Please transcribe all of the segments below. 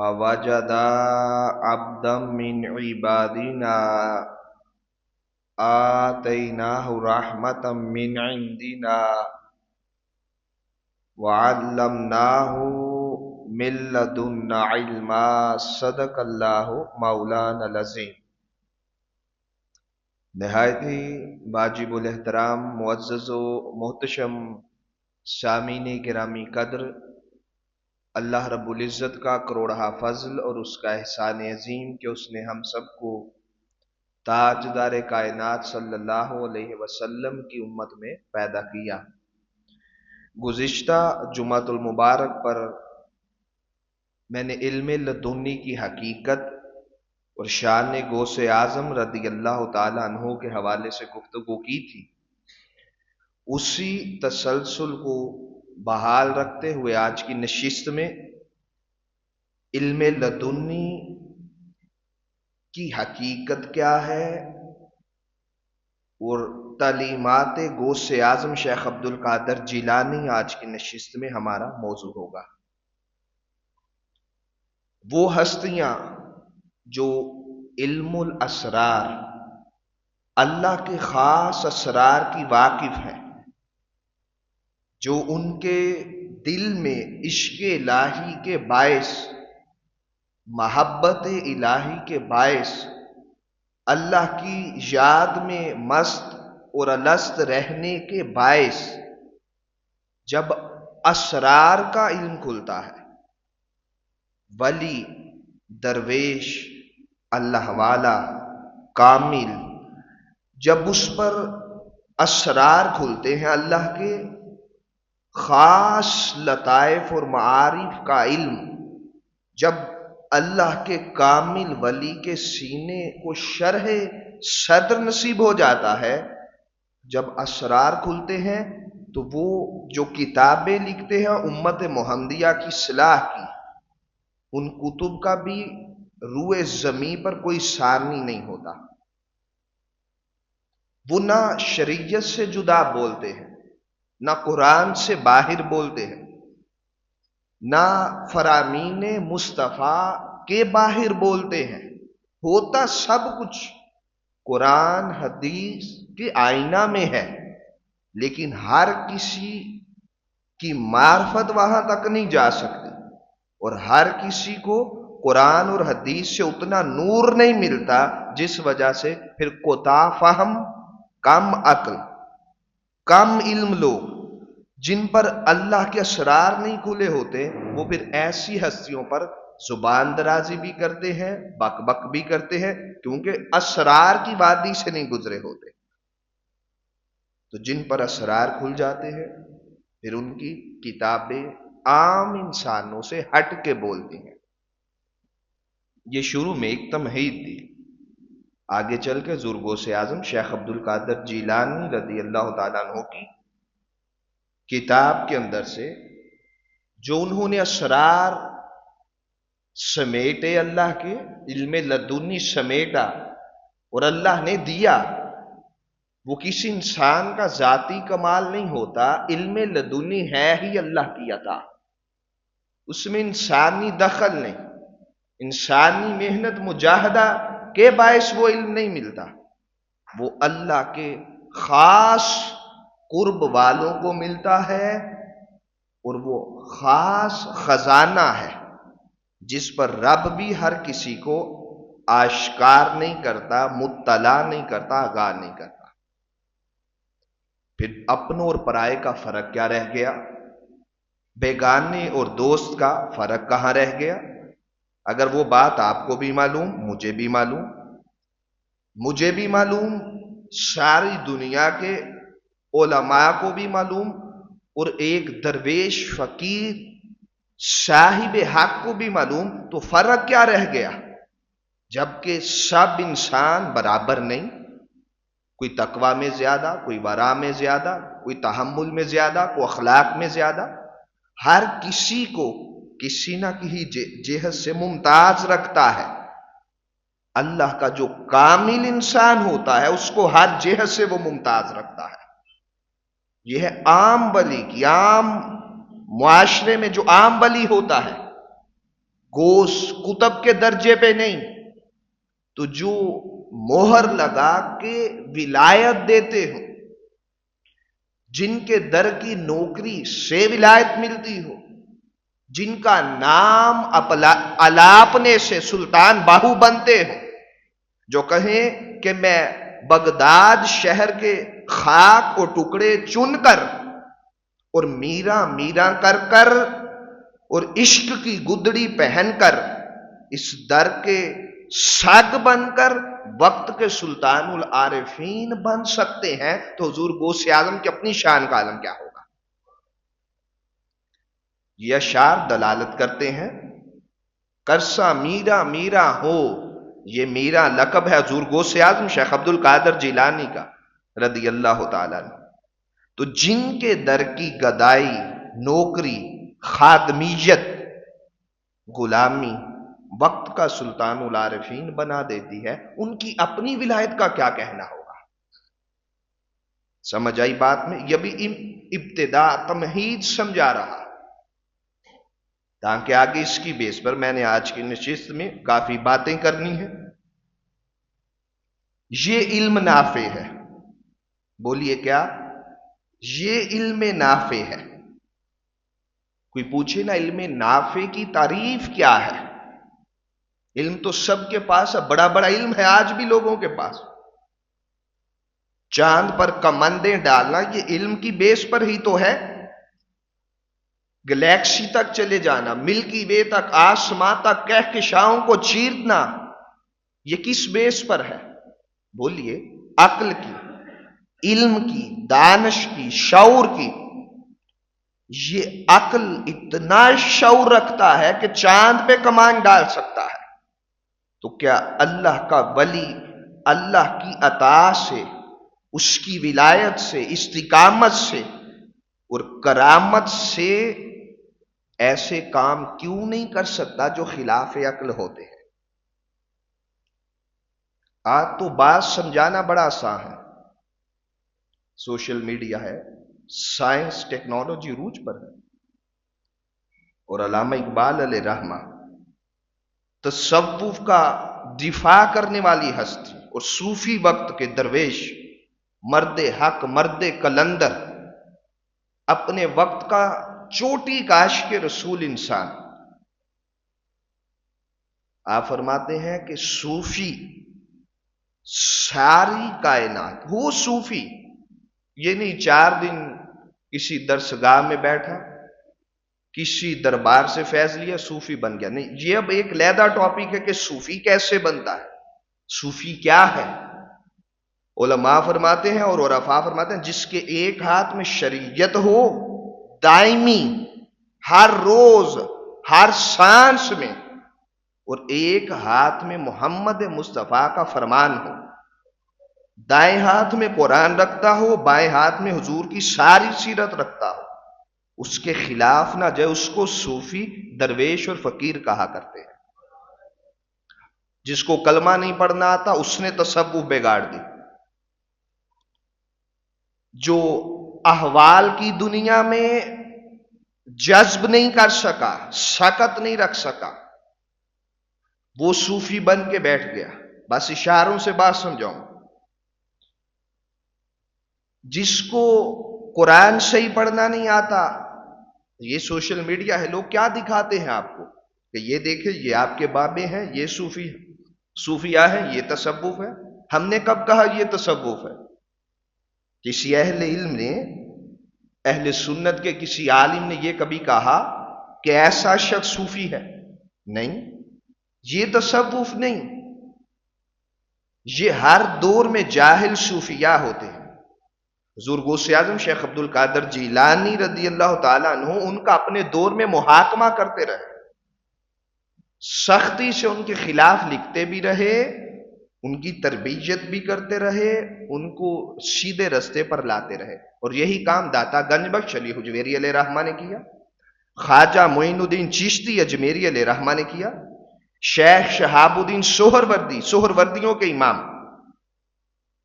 وَوَجَدَا عَبْدًا مِّنْ عِبَادِنَا آتَيْنَاهُ رَحْمَةً مِّنْ عِنْدِنَا وَعَلَّمْنَاهُ مِن لَّدُنَّا عِلْمًا صدق اللہ مولانا العظیم۔ نہایت ہی واجب الاحترام معزز و محتشم سامعین گرامی قدر، اللہ رب العزت کا کروڑہ فضل اور اس کا احسان عظیم کہ اس نے ہم سب کو تاجدار کائنات صلی اللہ علیہ وسلم کی امت میں پیدا کیا۔ گزشتہ جمعۃ المبارک پر میں نے علم لدنی کی حقیقت اور شان غوث اعظم رضی اللہ تعالی عنہ کے حوالے سے گفتگو کی تھی۔ اسی تسلسل کو بحال رکھتے ہوئے آج کی نشست میں علم لدنی کی حقیقت کیا ہے اور تعلیمات غوث اعظم شیخ عبد القادر جیلانی آج کی نشست میں ہمارا موضوع ہوگا۔ وہ ہستیاں جو علم الاسرار، اللہ کے خاص اسرار کی واقف ہیں، جو ان کے دل میں عشق الہی کے باعث، محبت الہی کے باعث، اللہ کی یاد میں مست اور الست رہنے کے باعث جب اسرار کا علم کھلتا ہے، ولی، درویش، اللہ والا، کامل، جب اس پر اسرار کھلتے ہیں، اللہ کے خاص لطائف اور معارف کا علم، جب اللہ کے کامل ولی کے سینے کو شرح صدر نصیب ہو جاتا ہے، جب اسرار کھلتے ہیں تو وہ جو کتابیں لکھتے ہیں امت محمدیہ کی اصلاح کی، ان کتب کا بھی روئے زمین پر کوئی ثانی نہیں ہوتا۔ وہ نہ شریعت سے جدا بولتے ہیں، نہ قرآن سے باہر بولتے ہیں، نہ فرامین مصطفیٰ کے باہر بولتے ہیں۔ ہوتا سب کچھ قرآن حدیث کے آئینہ میں ہے، لیکن ہر کسی کی معرفت وہاں تک نہیں جا سکتی، اور ہر کسی کو قرآن اور حدیث سے اتنا نور نہیں ملتا، جس وجہ سے پھر کوتاہ فہم، کم عقل، کم علم لوگ جن پر اللہ کے اسرار نہیں کھلے ہوتے، وہ پھر ایسی ہستیوں پر زبان درازی بھی کرتے ہیں، بک بک بھی کرتے ہیں، کیونکہ اسرار کی وادی سے نہیں گزرے ہوتے۔ تو جن پر اسرار کھل جاتے ہیں، پھر ان کی کتابیں عام انسانوں سے ہٹ کے بولتی ہیں۔ یہ شروع میں ایک تمہید تھی، آگے چل کے حضور غوث اعظم شیخ عبد القادر جیلانی رضی اللہ تعالیٰ عنہ کی کتاب کے اندر سے جو انہوں نے اسرار سمیٹے، اللہ کے علم لدنی سمیٹا اور اللہ نے دیا، وہ کسی انسان کا ذاتی کمال نہیں ہوتا، علم لدنی ہے ہی اللہ کی عطا، اس میں انسانی دخل نہیں، انسانی محنت مجاہدہ کے باعث وہ علم نہیں ملتا، وہ اللہ کے خاص قرب والوں کو ملتا ہے، اور وہ خاص خزانہ ہے جس پر رب بھی ہر کسی کو آشکار نہیں کرتا، مطلع نہیں کرتا، آگاہ نہیں کرتا۔ پھر اپنوں اور پرائے کا فرق کیا رہ گیا؟ بیگانے اور دوست کا فرق کہاں رہ گیا؟ اگر وہ بات آپ کو بھی معلوم، مجھے بھی معلوم، مجھے بھی معلوم، ساری دنیا کے علماء کو بھی معلوم، اور ایک درویش فقیر صاحب حق کو بھی معلوم، تو فرق کیا رہ گیا؟ جبکہ سب انسان برابر نہیں، کوئی تقوی میں زیادہ، کوئی ورع میں زیادہ، کوئی تحمل میں زیادہ، کوئی اخلاق میں زیادہ، ہر کسی کو کسی نہ کسی جہت سے ممتاز رکھتا ہے۔ اللہ کا جو کامل انسان ہوتا ہے اس کو ہر جہت سے وہ ممتاز رکھتا ہے۔ یہ ہے عام ولی کی، عام معاشرے میں جو عام ولی ہوتا ہے، گوس کتب کے درجے پہ نہیں، تو جو مہر لگا کے ولایت دیتے ہوں، جن کے در کی نوکری سے ولایت ملتی ہو، جن کا نام الاپنے سے سلطان باہو بنتے ہوں، جو کہیں کہ میں بغداد شہر کے خاک اور ٹکڑے چن کر اور میرا میرا کر کر اور عشق کی گدڑی پہن کر اس در کے سگ بن کر وقت کے سلطان العارفین بن سکتے ہیں، تو حضور غوث اعظم کی اپنی شان کا عالم کیا ہوگا؟ یہ اشعار دلالت کرتے ہیں کرسا میرا میرا ہو، یہ میرا لقب ہے حضور غوث اعظم شیخ عبد القادر جیلانی کا رضی اللہ تعالیٰ عنہ۔ تو جن کے در کی گدائی، نوکری، خادمیت، غلامی وقت کا سلطان العارفین بنا دیتی ہے، ان کی اپنی ولایت کا کیا کہنا ہوگا؟ سمجھ آئی بات میں؟ یہ بھی ابتدا تمہید سمجھا رہا، تاکہ آگے اس کی بیس پر میں نے آج کی نشست میں کافی باتیں کرنی ہیں۔ یہ علم نافع ہے، بولیے کیا؟ یہ علم نافع ہے۔ کوئی پوچھے نا علم نافع کی تعریف کیا ہے؟ علم تو سب کے پاس ہے، بڑا بڑا علم ہے آج بھی لوگوں کے پاس۔ چاند پر کمندیں ڈالنا یہ علم کی بیس پر ہی تو ہے، گلیکسی تک چلے جانا، ملکی وے تک، آسمان تک کہکشاؤں کو چیرنا، یہ کس بیس پر ہے؟ بولیے، عقل کی، علم کی، دانش کی، شعور کی۔ یہ عقل اتنا شعور رکھتا ہے کہ چاند پہ کمان ڈال سکتا ہے، تو کیا اللہ کا ولی اللہ کی عطا سے، اس کی ولایت سے، استقامت سے اور کرامت سے ایسے کام کیوں نہیں کر سکتا جو خلاف عقل ہوتے ہیں؟ آج تو بات سمجھانا بڑا آسان ہے، سوشل میڈیا ہے، سائنس ٹیکنالوجی عروج پر ہے، اور علامہ اقبال علیہ رحمہ تصوف کا دفاع کرنے والی ہستی اور صوفی وقت کے درویش، مرد حق، مرد کلندر، اپنے وقت کا چوٹی کا عاشق رسول انسان، آپ فرماتے ہیں کہ صوفی ساری کائنات، وہ صوفی یہ نہیں 4 دن کسی درسگاہ میں بیٹھا، کسی دربار سے فیض لیا صوفی بن گیا، نہیں، یہ اب ایک علیحدہ ٹاپک ہے کہ صوفی کیسے بنتا ہے، صوفی کیا ہے۔ علماء فرماتے ہیں اور عرفاء فرماتے ہیں جس کے ایک ہاتھ میں شریعت ہو دائمی، ہر روز ہر سانس میں، اور ایک ہاتھ میں محمد مصطفیٰ کا فرمان ہو، دائیں ہاتھ میں قرآن رکھتا ہو، بائیں ہاتھ میں حضور کی ساری سیرت رکھتا ہو، اس کے خلاف نہ جائے، اس کو صوفی، درویش اور فقیر کہا کرتے ہیں۔ جس کو کلمہ نہیں پڑھنا آتا اس نے تصوف بگاڑ دی، جو احوال کی دنیا میں جذب نہیں کر سکا، سکت نہیں رکھ سکا، وہ صوفی بن کے بیٹھ گیا۔ بس اشاروں سے بات سمجھاؤں، جس کو قرآن صحیح پڑھنا نہیں آتا، یہ سوشل میڈیا ہے، لوگ کیا دکھاتے ہیں آپ کو کہ یہ دیکھیں یہ آپ کے بابے ہیں، یہ صوفی صوفیاء ہے، یہ تصوف ہے۔ ہم نے کب کہا یہ تصوف ہے؟ کسی اہل علم نے، اہل سنت کے کسی عالم نے یہ کبھی کہا کہ ایسا شخص صوفی ہے؟ نہیں، یہ تصوف نہیں، یہ ہر دور میں جاہل صوفیاء ہوتے ہیں۔ حضور غوث اعظم شیخ عبد القادر جیلانی رضی اللہ تعالیٰ عنہ ان کا اپنے دور میں محاکمہ کرتے رہے، سختی سے ان کے خلاف لکھتے بھی رہے، ان کی تربیت بھی کرتے رہے، ان کو سیدھے رستے پر لاتے رہے، اور یہی کام داتا گنج بخش علی حجویری علیہ رحمہ نے کیا، خواجہ معین الدین چشتی اجمیری علیہ رحمہ نے کیا، شیخ شہاب الدین سہروردیوں کے امام،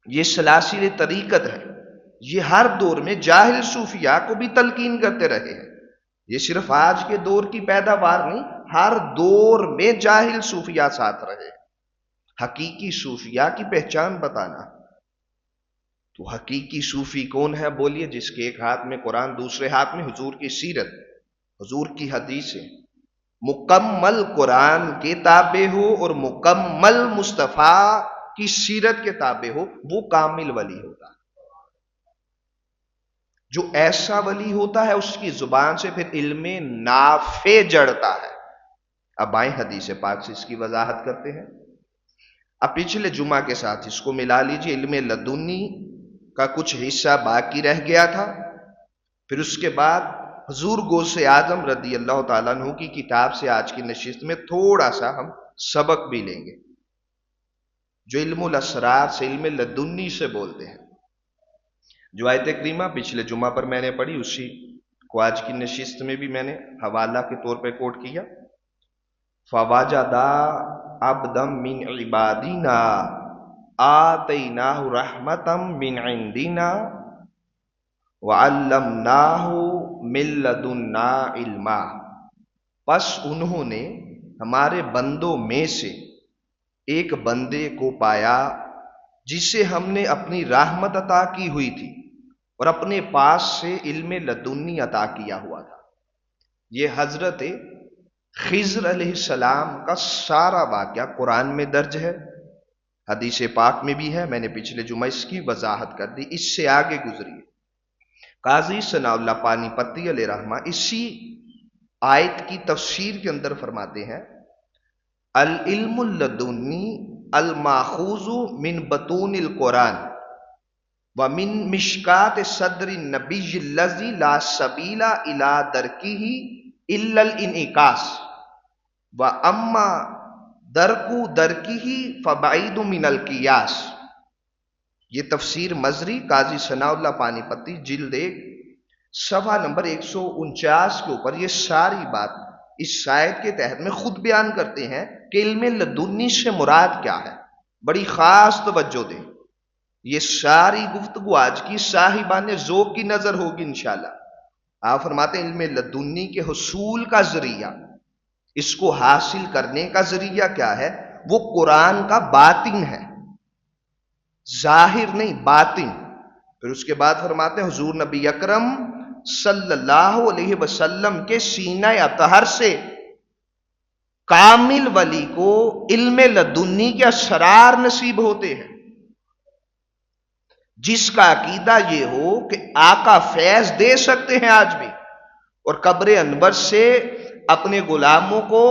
یہ سلاسل طریقت ہے، یہ ہر دور میں جاہل صوفیاء کو بھی تلقین کرتے رہے ہیں۔ یہ صرف آج کے دور کی پیداوار نہیں، ہر دور میں جاہل صوفیہ ساتھ رہے. حقیقی صوفیہ کی پہچان بتانا. تو حقیقی صوفی کون ہے بولیے؟ جس کے ایک ہاتھ میں قرآن، دوسرے ہاتھ میں حضور کی سیرت، حضور کی حدیثیں، مکمل قرآن کے تابع ہو اور مکمل مصطفیٰ کی سیرت کے تابع ہو، وہ کامل ولی ہوتا ہے. جو ایسا ولی ہوتا ہے اس کی زبان سے پھر علم نافع جڑتا ہے. اب آئیں حدیث پاک سے اس کی وضاحت کرتے ہیں. اب پچھلے جمعہ کے ساتھ اس کو ملا لیجئے. علم لدنی کا کچھ حصہ باقی رہ گیا تھا. پھر اس کے بعد حضور غوث اعظم رضی اللہ تعالیٰ عنہ کی کتاب سے آج کی نشست میں تھوڑا سا ہم سبق بھی لیں گے، جو علم الاسرار سے، علم لدنی سے بولتے ہیں. جو آیت کریمہ پچھلے جمعہ پر میں نے پڑھی، اسی کو آج کی نشست میں بھی میں نے حوالہ کے طور پہ کوٹ کیا. فَوَجَدَا عَبْدًا مِّنْ عِبَادِنَا آتَيْنَاهُ رَحْمَةً مِّنْ عِنْدِنَا وَعَلَّمْنَاهُ مِن لَّدُنَّا عِلْمًا. پس انہوں نے ہمارے بندوں میں سے ایک بندے کو پایا جسے ہم نے اپنی رحمت عطا کی ہوئی تھی اور اپنے پاس سے علم لدنی عطا کیا ہوا تھا. یہ حضرت خضر علیہ السلام کا سارا واقعہ قرآن میں درج ہے، حدیث پاک میں بھی ہے. میں نے پچھلے جمعہ اس کی وضاحت کر دی. اس سے آگے گزریے. قاضی ثناء اللہ پانی پتی علیہ رحمہ اسی آیت کی تفسیر کے اندر فرماتے ہیں، العلم اللدنی الماخوذ من بطون القرآن ومن مشکات صدر النبی الذی لا سبیل الی درکہ الا الانعکاس واما درکہ فبعید من القیاس. یہ تفسیر مزری قاضی ثناء اللہ پانی پتی جلد 1 صفحہ نمبر 149 کے اوپر یہ ساری بات اس آیت کے تحت میں خود بیان کرتے ہیں کہ علم لدنی سے مراد کیا ہے. بڑی خاص توجہ دیں. یہ ساری گفتگو آج کی صاحبان ذوق کی نظر ہوگی انشاءاللہ. آپ فرماتے ہیں علم لدنی کے حصول کا ذریعہ، اس کو حاصل کرنے کا ذریعہ کیا ہے؟ وہ قرآن کا باطن ہے، ظاہر نہیں، باطن. پھر اس کے بعد فرماتے ہیں حضور نبی اکرم صلی اللہ علیہ وسلم کے سینہ اطہر سے کامل ولی کو علم لدنی کے اسرار نصیب ہوتے ہیں. جس کا عقیدہ یہ ہو کہ آقا فیض دے سکتے ہیں آج بھی، اور قبر انور سے اپنے غلاموں کو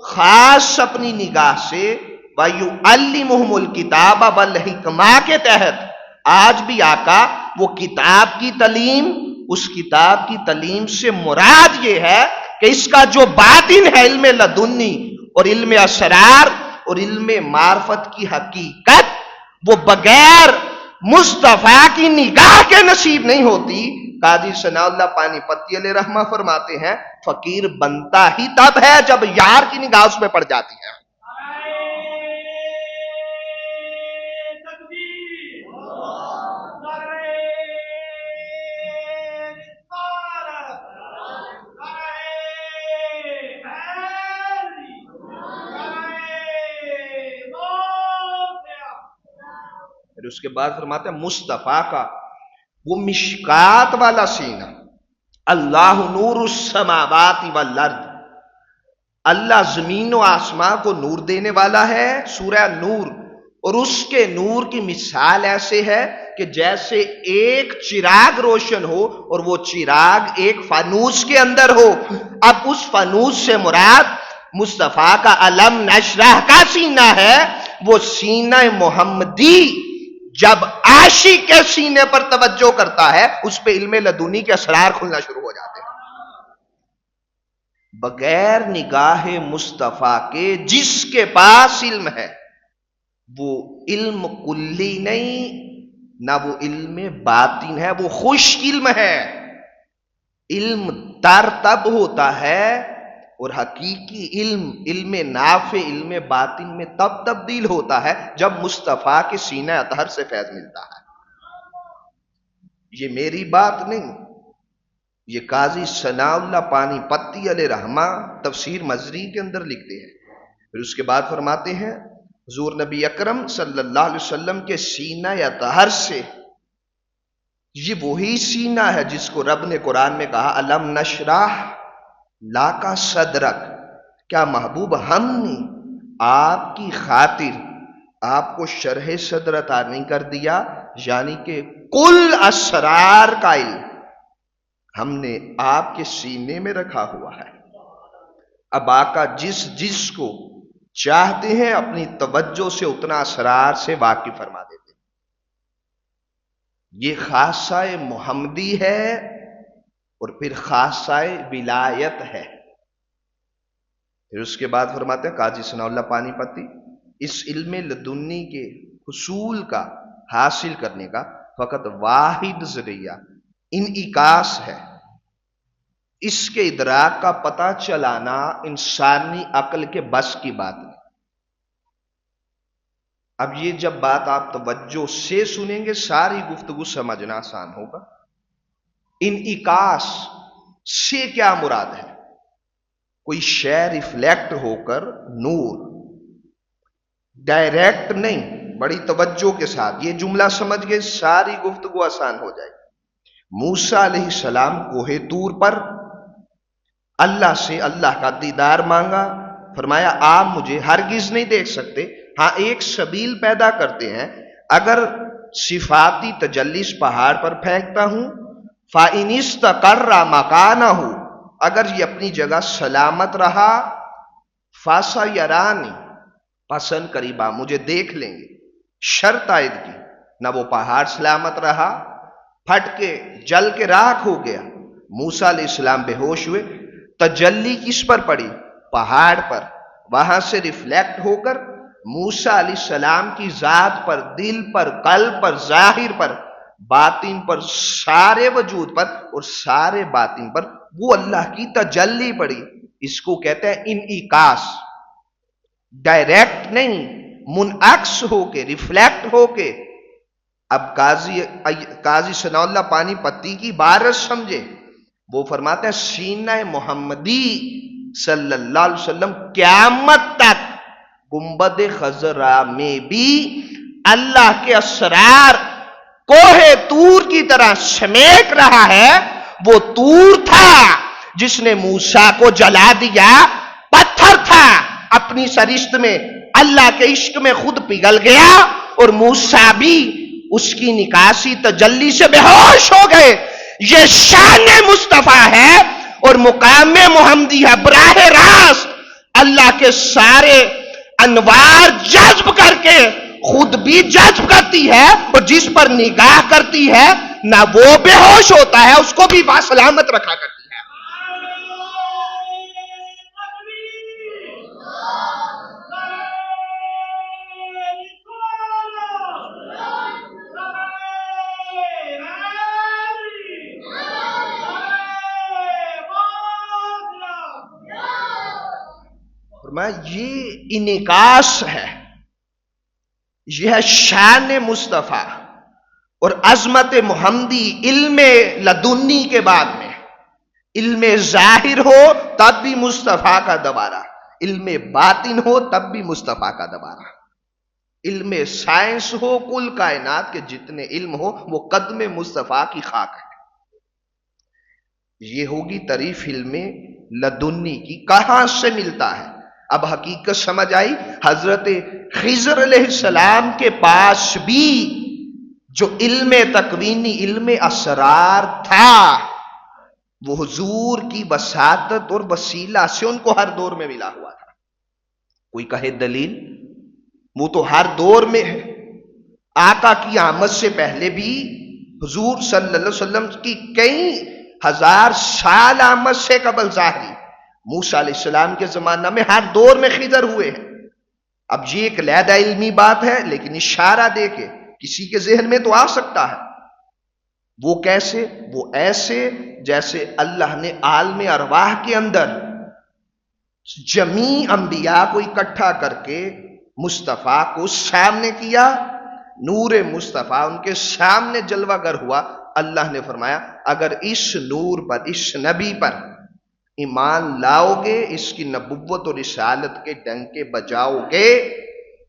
خاص اپنی نگاہ سے وَيُعَلِّمُهُمُ الْكِتَابَ وَالْحِکْمَةَ کے تحت آج بھی آقا وہ کتاب کی تعلیم، اس کتاب کی تعلیم سے مراد یہ ہے کہ اس کا جو باطن ہے علم لدنی اور علم اسرار اور علم معرفت کی حقیقت، وہ بغیر مصطفیٰ کی نگاہ کے نصیب نہیں ہوتی. قاضی ثناء اللہ پانی پتی علیہ رحمہ فرماتے ہیں فقیر بنتا ہی تب ہے جب یار کی نگاہ اس پہ پڑ جاتی ہے. پھر اس کے بعد فرماتے ہیں مصطفیٰ کا وہ مشکات والا سینہ، اللہ نور السماوات والارض، اللہ زمین و آسمان کو نور دینے والا ہے. سورہ نور. اور اس کے نور کی مثال ایسے ہے کہ جیسے ایک چراغ روشن ہو اور وہ چراغ ایک فانوس کے اندر ہو. اب اس فانوس سے مراد مصطفیٰ کا علم نشرح کا سینہ ہے. وہ سینہ محمدی جب عاشق کے سینے پر توجہ کرتا ہے اس پہ علم لدنی کے اسرار کھلنا شروع ہو جاتے ہیں. بغیر نگاہ مصطفیٰ کے جس کے پاس علم ہے وہ علم کلی نہیں، نہ وہ علم باطن ہے، وہ خشک علم ہے. علم تر تب ہوتا ہے اور حقیقی علم، علم نافع، علم باطن میں تب تبدیل ہوتا ہے جب مصطفیٰ کے سینہ اطہر سے فیض ملتا ہے. یہ میری بات نہیں، یہ قاضی ثناء اللہ پانی پتی علیہ رحمہ تفسیر مزری کے اندر لکھتے ہیں۔ پھر اس کے بعد فرماتے ہیں حضور نبی اکرم صلی اللہ علیہ وسلم کے سینہ یا طہر سے، یہ وہی سینہ ہے جس کو رب نے قرآن میں کہا الم نشرح لاکا صدرک، کیا محبوب ہم نے آپ کی خاطر آپ کو شرح صدر عطا نہیں کر دیا، یعنی کہ کل اسرار کا علم ہم نے آپ کے سینے میں رکھا ہوا ہے۔ اب آقا جس کو چاہتے ہیں اپنی توجہ سے اتنا اسرار سے واقف فرما دیتے ہیں۔ یہ خاصہ محمدی ہے اور پھر خاصہ ولایت ہے۔ پھر اس کے بعد فرماتے ہیں قاضی ثناء اللہ پانی پتی، اس علم لدنی کے حصول کا حاصل کرنے کا فقط واحد ذریعہ انعکاس ہے۔ اس کے ادراک کا پتہ چلانا انسانی عقل کے بس کی بات نہیں۔ اب یہ جب بات آپ توجہ سے سنیں گے ساری گفتگو سمجھنا آسان ہوگا۔ انعکاس سے کیا مراد ہے؟ کوئی شے ریفلیکٹ ہو کر نور، ڈائریکٹ نہیں، بڑی توجہ کے ساتھ یہ جملہ سمجھ گئے ساری گفتگو آسان ہو جائے گی۔ موسیٰ علیہ السلام کوہ طور پر اللہ سے اللہ کا دیدار مانگا، فرمایا آپ مجھے ہرگز نہیں دیکھ سکتے، ہاں ایک سبیل پیدا کرتے ہیں، اگر صفاتی تجلی اس پہاڑ پر پھینکتا ہوں فَإِنِ اسْتَقَرَّ مَكَانَهُ، اگر یہ اپنی جگہ سلامت رہا فَسَيَرَانِ، پسند قریبا مجھے دیکھ لیں گے۔ شرط عائد کی، نہ وہ پہاڑ سلامت رہا، پھٹ کے جل کے راکھ ہو گیا، موسیٰ علیہ السلام بے ہوش ہوئے، تجلی کس پر پڑی؟ پہاڑ پر، وہاں سے ریفلیکٹ ہو کر موسیٰ علیہ السلام کی ذات پر، دل پر، قلب پر، ظاہر پر، باطن پر، سارے وجود پر اور سارے باطن پر وہ اللہ کی تجلی پڑی۔ اس کو کہتے ہیں انعکاس، ڈائریکٹ نہیں، منعکس ہو کے، ریفلیکٹ ہو کے۔ اب قاضی ثناء اللہ پانی پتی کی بارش سمجھے، وہ فرماتا ہے سینہ محمدی صلی اللہ علیہ وسلم قیامت تک گنبد خضرا میں بھی اللہ کے اسرار کوہ طور کی طرح سمیٹ رہا ہے۔ وہ طور تھا جس نے موسیٰ کو جلا دیا، پتھر تھا اپنی سرشت میں اللہ کے عشق میں خود پگھل گیا، اور موسیٰ بھی اس کی نکاسی تجلی سے بے ہوش ہو گئے۔ یہ شان مصطفیٰ ہے اور مقام محمدی ہے، براہ راست اللہ کے سارے انوار جذب کر کے خود بھی جذب کرتی ہے، اور جس پر نگاہ کرتی ہے نہ وہ بے ہوش ہوتا ہے، اس کو بھی باسلامت رکھا کرتی ہے۔ یہ انعکاس ہے، یہ ہے شان مصطفیٰ اور عظمت محمدی۔ علم لدنی کے بعد میں علم ظاہر ہو تب بھی مصطفیٰ کا دوبارہ، علم باطن ہو تب بھی مصطفیٰ کا دوبارہ، علم سائنس ہو، کل کائنات کے جتنے علم ہو وہ قدم مصطفیٰ کی خاک ہے۔ یہ ہوگی تعریف علم لدنی کی، کہاں سے ملتا ہے؟ اب حقیقت سمجھ آئی۔ حضرت خضر علیہ السلام کے پاس بھی جو علم تکوینی، علم اسرار تھا، وہ حضور کی وساطت اور وسیلہ سے ان کو ہر دور میں ملا ہوا تھا۔ کوئی کہے دلیل، وہ تو ہر دور میں ہے۔ آقا کی آمد سے پہلے بھی حضور صلی اللہ علیہ وسلم کی کئی ہزار سال آمد سے قبل ظاہری، موسیٰ علیہ السلام کے زمانہ میں ہر دور میں خضر ہوئے ہیں۔ اب یہ ایک علیحدہ علمی بات ہے، لیکن اشارہ دے کے کسی کے ذہن میں تو آ سکتا ہے۔ وہ کیسے؟ وہ ایسے جیسے اللہ نے عالم ارواح کے اندر جمیع انبیاء کو اکٹھا کر کے مصطفیٰ کو سامنے کیا، نور مصطفیٰ ان کے سامنے جلوہ گر ہوا، اللہ نے فرمایا اگر اس نور پر، اس نبی پر ایمان لاؤ گے، اس کی نبوت اور رسالت کے ڈنکے بجاؤ گے،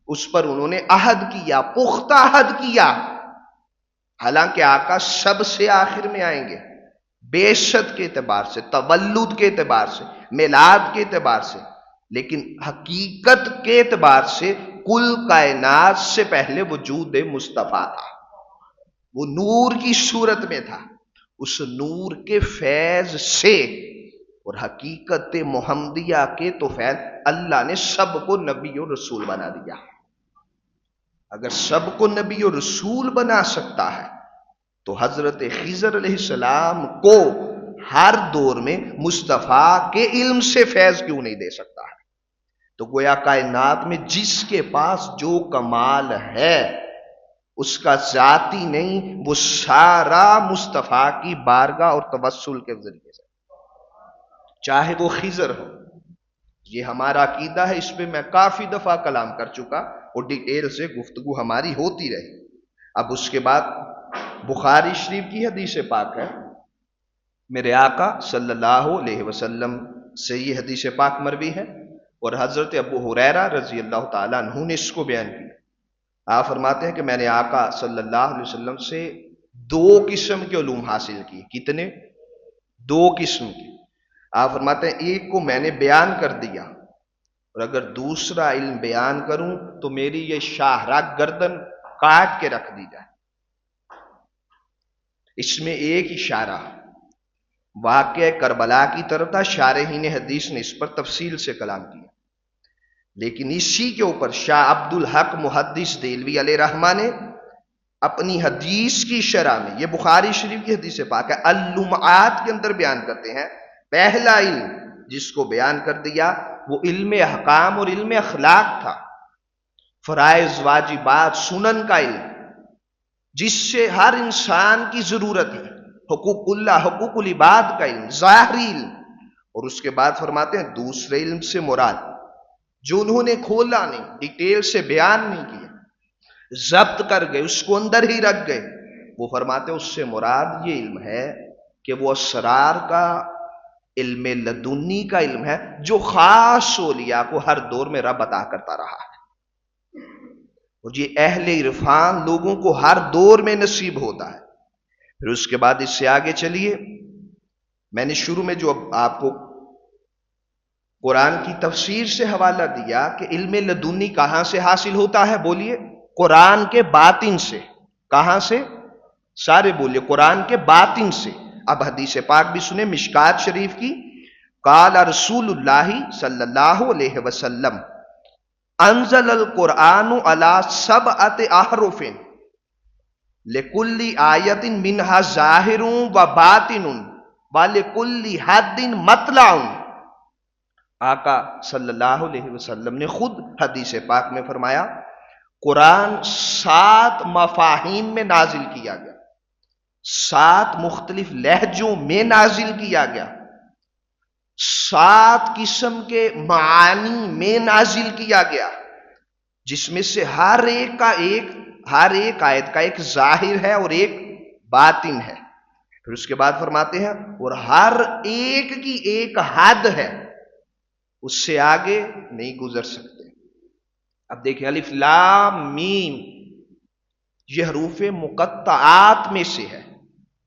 اس پر انہوں نے عہد کیا، پختہ عہد کیا. حالانکہ آقا سب سے آخر میں آئیں گے، بعثت کے اعتبار سے، تولد کے اعتبار سے، میلاد کے اعتبار سے، لیکن حقیقت کے اعتبار سے کل کائنات سے پہلے وجود مصطفیٰ تھا. وہ نور کی صورت میں تھا. اس نور کے فیض سے اور حقیقت محمدیہ کے تو فیض اللہ نے سب کو نبی اور رسول بنا دیا. اگر سب کو نبی اور رسول بنا سکتا ہے تو حضرت خضر علیہ السلام کو ہر دور میں مصطفیٰ کے علم سے فیض کیوں نہیں دے سکتا ہے؟ تو گویا کائنات میں جس کے پاس جو کمال ہے اس کا ذاتی نہیں، وہ سارا مصطفیٰ کی بارگاہ اور توسل کے ذریعے سے، چاہے وہ خضر ہو. یہ ہمارا عقیدہ ہے، اس پہ میں کافی دفعہ کلام کر چکا اور ڈیٹیل سے گفتگو ہماری ہوتی رہی. اب اس کے بعد بخاری شریف کی حدیث پاک ہے، میرے آقا صلی اللہ علیہ وسلم سے یہ حدیث پاک مروی ہے اور حضرت ابو ہریرہ رضی اللہ تعالیٰ عنہ نے اس کو بیان کیا. آپ فرماتے ہیں کہ میں نے آقا صلی اللہ علیہ وسلم سے 2 قسم کے علوم حاصل کیے. کتنے؟ 2 قسم کے. آپ فرماتے ہیں ایک کو میں نے بیان کر دیا اور اگر دوسرا علم بیان کروں تو میری یہ شاہراہ گردن کاٹ کے رکھ دی جائے. اس میں ایک اشارہ واقعہ کربلا کی طرف تھا. شارحین حدیث نے اس پر تفصیل سے کلام کیا، لیکن اسی کے اوپر شاہ عبد الحق محدث دہلوی علیہ رحمہ نے اپنی حدیث کی شرح میں، یہ بخاری شریف کی حدیث پاک ہے، اللمعات کے اندر بیان کرتے ہیں پہلا علم جس کو بیان کر دیا وہ علم احکام اور علم اخلاق تھا. فرائض، واجبات، سنن کا علم جس سے ہر انسان کی ضرورت ہے، حقوق اللہ، حقوق العباد کا علم، ظاہری علم. اور اس کے بعد فرماتے ہیں دوسرے علم سے مراد جو انہوں نے کھولا نہیں، ڈیٹیل سے بیان نہیں کیا، ضبط کر گئے، اس کو اندر ہی رکھ گئے، وہ فرماتے ہیں اس سے مراد یہ علم ہے کہ وہ اسرار کا علم لدنی کا علم ہے جو خاص اولیاء کو ہر دور میں رب عطا کرتا رہا ہے، اور یہ اہل عرفان لوگوں کو ہر دور میں نصیب ہوتا ہے. پھر اس کے بعد اس سے آگے چلیے، میں نے شروع میں جو آپ کو قرآن کی تفسیر سے حوالہ دیا کہ علم لدنی کہاں سے حاصل ہوتا ہے، بولیے قرآن کے باطن سے. کہاں سے؟ سارے بولیے قرآن کے باطن سے. اب حدیث پاک بھی سنیں مشکات شریف کی. قال رسول اللہ صلی اللہ علیہ وسلم انزل القرآن علی 7 احرف لکل آیت منہا ظاہر و باطن ولکل حد مطلع. آقا صلی اللہ علیہ وسلم نے خود حدیث پاک میں فرمایا قرآن 7 مفاہیم میں نازل کیا گیا، 7 مختلف لہجوں میں نازل کیا گیا، 7 قسم کے معانی میں نازل کیا گیا، جس میں سے ہر ایک آیت کا ایک ظاہر ہے اور ایک باطن ہے. پھر اس کے بعد فرماتے ہیں اور ہر ایک کی ایک حد ہے، اس سے آگے نہیں گزر سکتے. اب دیکھیں الف لام میم یہ حروف مقطعات میں سے ہے،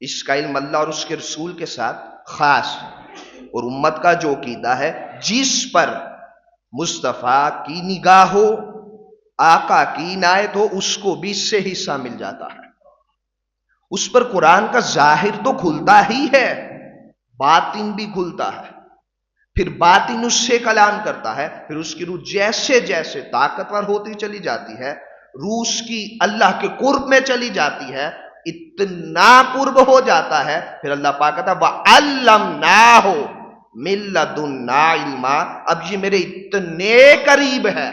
اس کا علم اللہ اور اس کے رسول کے ساتھ خاص ہے، اور امت کا جو عقیدہ ہے جس پر مصطفیٰ کی نگاہ ہو، آقا کی عنایت ہو، اس کو بھی اس سے حصہ مل جاتا ہے. اس پر قرآن کا ظاہر تو کھلتا ہی ہے، باطن بھی کھلتا ہے. پھر باطن اس سے کلام کرتا ہے، پھر اس کی روح جیسے جیسے طاقتور ہوتی چلی جاتی ہے، روح اس کی اللہ کے قرب میں چلی جاتی ہے، اتنا قرب ہو جاتا ہے، پھر اللہ پاک کہتا ہے وَعَلَّمْنَاهُ مِن لَّدُنَّا عِلْمًا. اب یہ میرے اتنے قریب ہے،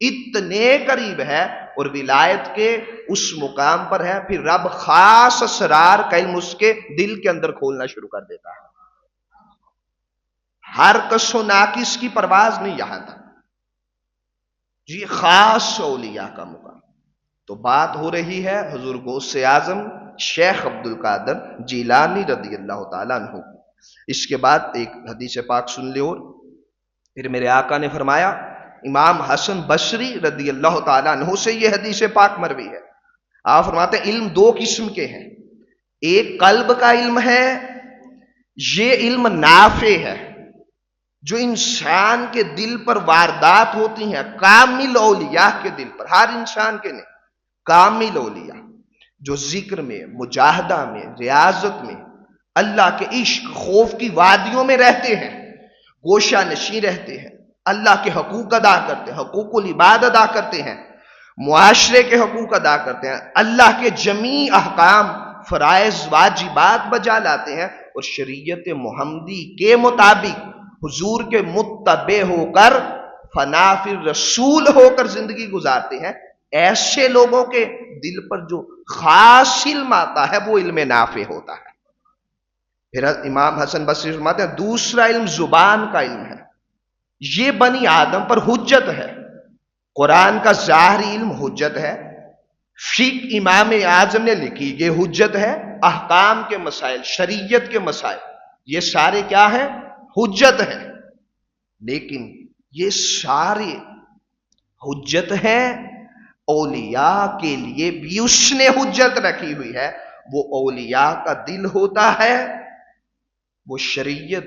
اتنے قریب ہے، اور ولایت کے اس مقام پر ہے، پھر رب خاص اسرار کا علم اس کے دل کے اندر کھولنا شروع کر دیتا ہے. ہر کس و ناقص کی پرواز نہیں یہاں تک، یہ خاص اولیاء کا مقام. تو بات ہو رہی ہے حضور غوث اعظم شیخ عبد القادر جیلانی رضی اللہ تعالیٰ عنہ کی۔ اس کے بعد ایک حدیث پاک سن لے، اور پھر میرے آقا نے فرمایا، امام حسن بصری رضی اللہ تعالیٰ عنہ سے یہ حدیث پاک مروی ہے، آپ فرماتے ہیں علم دو قسم کے ہیں، ایک قلب کا علم ہے، یہ علم نافع ہے جو انسان کے دل پر واردات ہوتی ہیں، کامل اولیاء کے دل پر، ہر انسان کے نہیں، کامل اولیاء جو ذکر میں، مجاہدہ میں، ریاضت میں، اللہ کے عشق خوف کی وادیوں میں رہتے ہیں، گوشہ نشیں رہتے ہیں، اللہ کے حقوق ادا کرتے ہیں، حقوق العباد ادا کرتے ہیں، معاشرے کے حقوق ادا کرتے ہیں، اللہ کے جمیع احکام فرائض واجبات بجا لاتے ہیں، اور شریعت محمدی کے مطابق حضور کے متبع ہو کر فنا فی رسول ہو کر زندگی گزارتے ہیں، ایسے لوگوں کے دل پر جو خاص علم آتا ہے وہ علم نافع ہوتا ہے۔ پھر امام حسن بصری فرماتے ہیں دوسرا علم زبان کا علم ہے، یہ بنی آدم پر حجت ہے، قرآن کا ظاہری علم حجت ہے، فقہ امام اعظم نے لکھی یہ حجت ہے، احکام کے مسائل، شریعت کے مسائل، یہ سارے کیا ہے؟ حجت ہے۔ لیکن یہ سارے حجت ہیں، اولیاء کے لیے بھی اس نے حجت رکھی ہوئی ہے، وہ اولیاء کا دل ہوتا ہے، وہ شریعت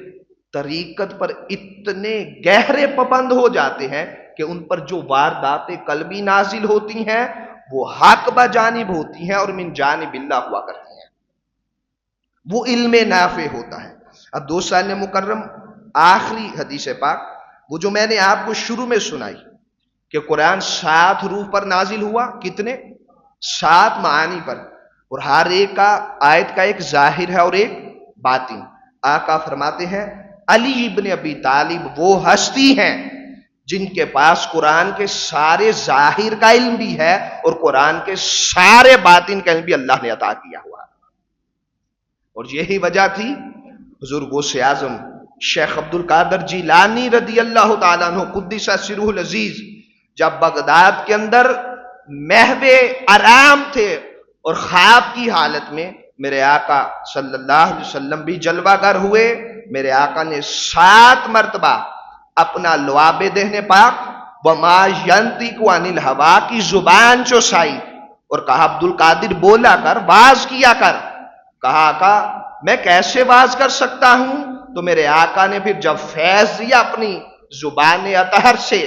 طریقت پر اتنے گہرے پابند ہو جاتے ہیں کہ ان پر جو واردات قلبی نازل ہوتی ہیں وہ حق بجانب ہوتی ہیں اور من جانب اللہ ہوا کرتی ہیں، وہ علم نافع ہوتا ہے۔ اب دو سال مکرم آخری حدیث پاک، وہ جو میں نے آپ کو شروع میں سنائی کہ قرآن 7 روح پر نازل ہوا، کتنے؟ 7 معانی پر، اور ہر ایک کا آیت کا ایک ظاہر ہے اور ایک باطن۔ آقا فرماتے ہیں علی ابن ابی طالب وہ ہستی ہیں جن کے پاس قرآن کے سارے ظاہر کا علم بھی ہے اور قرآن کے سارے باطن کا علم بھی اللہ نے عطا کیا ہوا، اور یہی وجہ تھی حضور غوث اعظم شیخ عبد القادر جیلانی رضی اللہ تعالیٰ عنہ قدس سرہ العزیز جب بغداد کے اندر محو آرام تھے اور خواب کی حالت میں میرے آقا صلی اللہ علیہ وسلم بھی جلوہ گر ہوئے، میرے آقا نے 7 مرتبہ اپنا لعاب دہن پاک وما ینطق عن الہوا کی زبان چوسائی اور کہا عبد القادر بولا کر، واز کیا کر۔ کہا آقا میں کیسے واز کر سکتا ہوں؟ تو میرے آقا نے پھر جب فیض دیا اپنی زبان اطہر سے،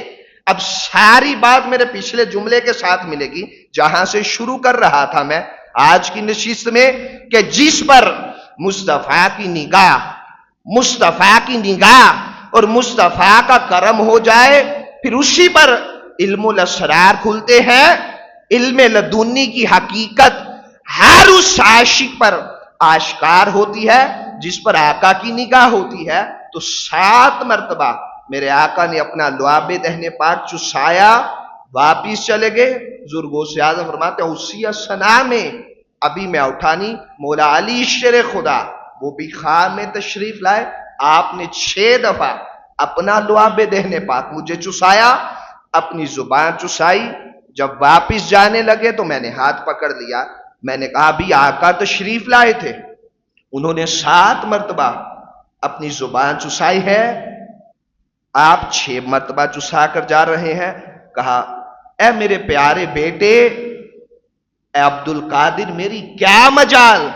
اب ساری بات میرے پچھلے جملے کے ساتھ ملے گی جہاں سے شروع کر رہا تھا میں آج کی نشست میں، کہ جس پر مصطفیٰ کی نگاہ اور مصطفیٰ کا کرم ہو جائے پھر اسی پر علم الاسرار کھلتے ہیں، علم لدنی کی حقیقت ہر اس عاشق پر آشکار ہوتی ہے جس پر آقا کی نگاہ ہوتی ہے۔ تو 7 مرتبہ میرے آقا نے اپنا لعاب دہن پاک چسایا، واپس چلے گئے۔ حضور غوث اعظم فرماتے ہیں اسی اسنا میں ابھی میں اٹھا نہیں، مولا علی شیر خدا وہ بھی خان میں تشریف لائے، آپ نے 6 دفعہ اپنا لعاب دہن پاک مجھے چسایا، اپنی زبان چسائی۔ جب واپس جانے لگے تو میں نے ہاتھ پکڑ لیا، میں نے کہا ابھی آقا تشریف لائے تھے، انہوں نے 7 مرتبہ اپنی زبان چسائی ہے، آپ 6 مرتبہ چسا کر جا رہے ہیں۔ کہا اے میرے پیارے بیٹے، اے عبد القادر میری کیا مجال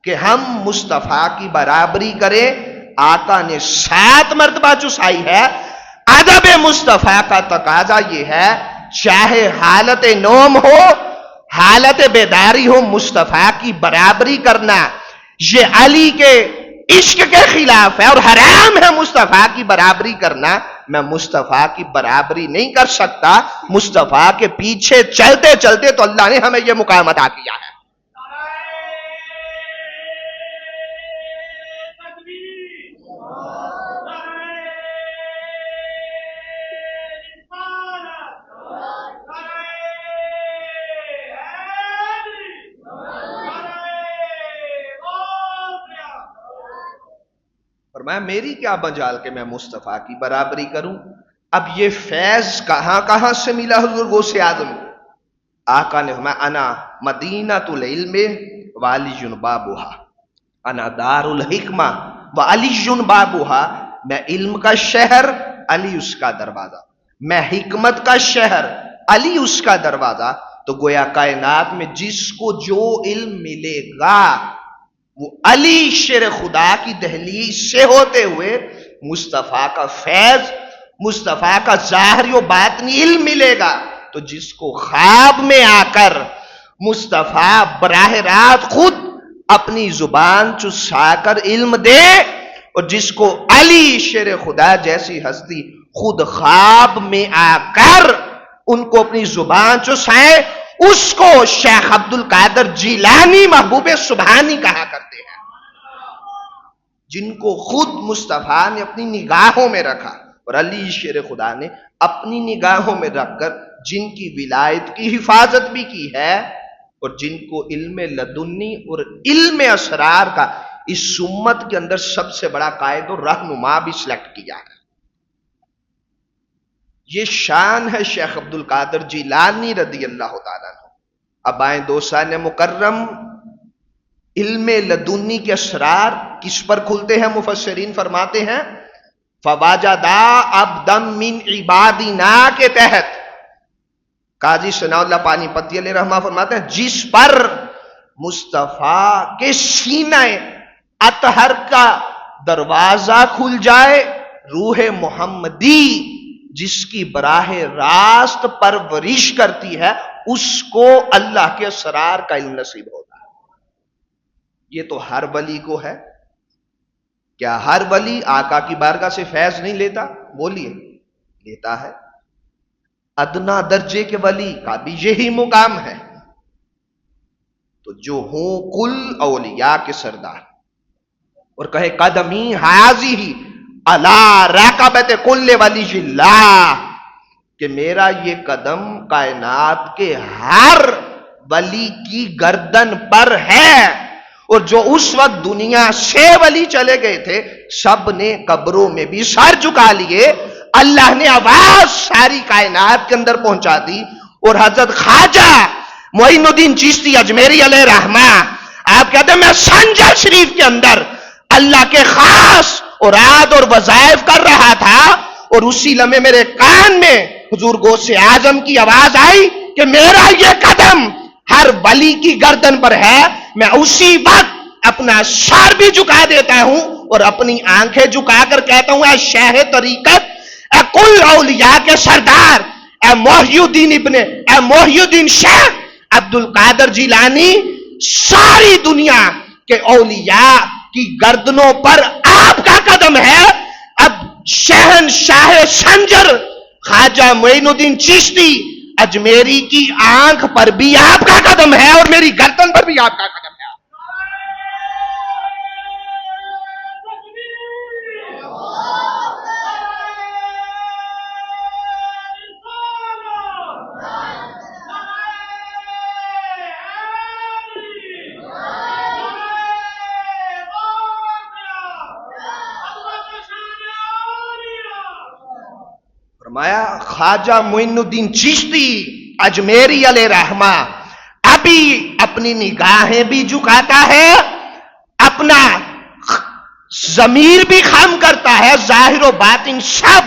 کہ ہم مصطفیٰ کی برابری کریں؟ آقا نے 7 مرتبہ چسائی ہے۔ ادب مصطفیٰ کا تقاضا یہ ہے چاہے حالت نوم ہو حالت بیداری ہو مصطفیٰ کی برابری کرنا، یہ علی کے عشق کے خلاف ہے اور حرام ہے مصطفیٰ کی برابری کرنا۔ میں مصطفیٰ کی برابری نہیں کر سکتا، مصطفیٰ کے پیچھے چلتے چلتے تو اللہ نے ہمیں یہ مقام عطا کیا ہے۔ فرمایا میری کیا مجال کہ میں مصطفیٰ کی برابری کروں؟ اب یہ فیض کہاں کہاں سے ملا حضور غوث اعظم کو؟ آقا نے فرمایا انا مدینۃ العلم وعلی بابھا، انا دار الحکمہ وعلی بابھا، میں علم کا شہر، علی اس کا دروازہ، میں حکمت کا شہر، علی اس کا دروازہ۔ تو گویا کائنات میں جس کو جو علم ملے گا وہ علی شیر خدا کی دہلیز سے ہوتے ہوئے مصطفیٰ کا فیض، مصطفیٰ کا ظاہری و باطنی علم ملے گا۔ تو جس کو خواب میں آ کر مصطفیٰ براہ راست خود اپنی زبان چسا کر علم دے، اور جس کو علی شیر خدا جیسی ہستی خود خواب میں آ کر ان کو اپنی زبان چسائے، اس کو شیخ عبد القادر جیلانی محبوب سبحانی کہا کرتے ہیں، جن کو خود مصطفیٰ نے اپنی نگاہوں میں رکھا اور علی شیر خدا نے اپنی نگاہوں میں رکھ کر جن کی ولایت کی حفاظت بھی کی ہے، اور جن کو علم لدنی اور علم اسرار کا اس امت کے اندر سب سے بڑا قائد اور رہنما بھی سلیکٹ کیا ہے۔ یہ شان ہے شیخ عبد القادر جیلانی رضی اللہ تعالیٰ عنہ۔ اب آئیں دوستان مکرم، علم لدنی کے اسرار کس پر کھلتے ہیں؟ مفسرین فرماتے ہیں فواجدا عبدا من عبادنا کے تحت، قاضی ثناء اللہ پانی پتی علیہ رحمہ فرماتے ہیں جس پر مصطفیٰ کے سینہ اطہر کا دروازہ کھل جائے، روح محمدی جس کی براہ راست پرورش کرتی ہے، اس کو اللہ کے اسرار کا علم نصیب ہوتا ہے۔ یہ تو ہر ولی کو ہے۔ کیا ہر ولی آقا کی بارگاہ سے فیض نہیں لیتا؟ بولیے، لیتا ہے۔ ادنا درجے کے ولی کا بھی یہی مقام ہے۔ تو جو ہوں کل اولیاء کے سردار، اور کہے قدمی حاضی ہی علی رقبت کل ولی اللہ، کہ میرا یہ قدم کائنات کے ہر ولی کی گردن پر ہے۔ اور جو اس وقت دنیا سے ولی چلے گئے تھے سب نے قبروں میں بھی سر جھکا لیے، اللہ نے آواز ساری کائنات کے اندر پہنچا دی، اور حضرت خواجہ معین الدین چشتی اجمیری علیہ رحمہ آپ کہتے ہیں میں سنجر شریف کے اندر اللہ کے خاص اوراد اور وظائف کر رہا تھا، اور اسی لمحے میرے کان میں حضور غوث اعظم کی آواز آئی کہ میرا یہ قدم ہر ولی کی گردن پر ہے۔ میں اسی وقت اپنا سر بھی جھکا دیتا ہوں اور اپنی آنکھیں جھکا کر کہتا ہوں اے شیخ طریقت، اے کل اولیاء کے سردار، اے محی الدین شیخ عبد القادر جیلانی، ساری دنیا کے اولیاء کی گردنوں پر آپ کا قدم ہے۔ اب شہنشاہ سنجر خواجہ معین الدین چشتی اجمیری کی آنکھ پر بھی آپ کا قدم ہے، اور میری گردن پر بھی آپ کا قدم ہے۔ فرمایا خواجہ معین الدین چشتی اجمیری علیہ رحمہ ابھی اپنی نگاہیں بھی جھکاتا ہے، اپنا ضمیر بھی خم کرتا ہے، ظاہر و باطن سب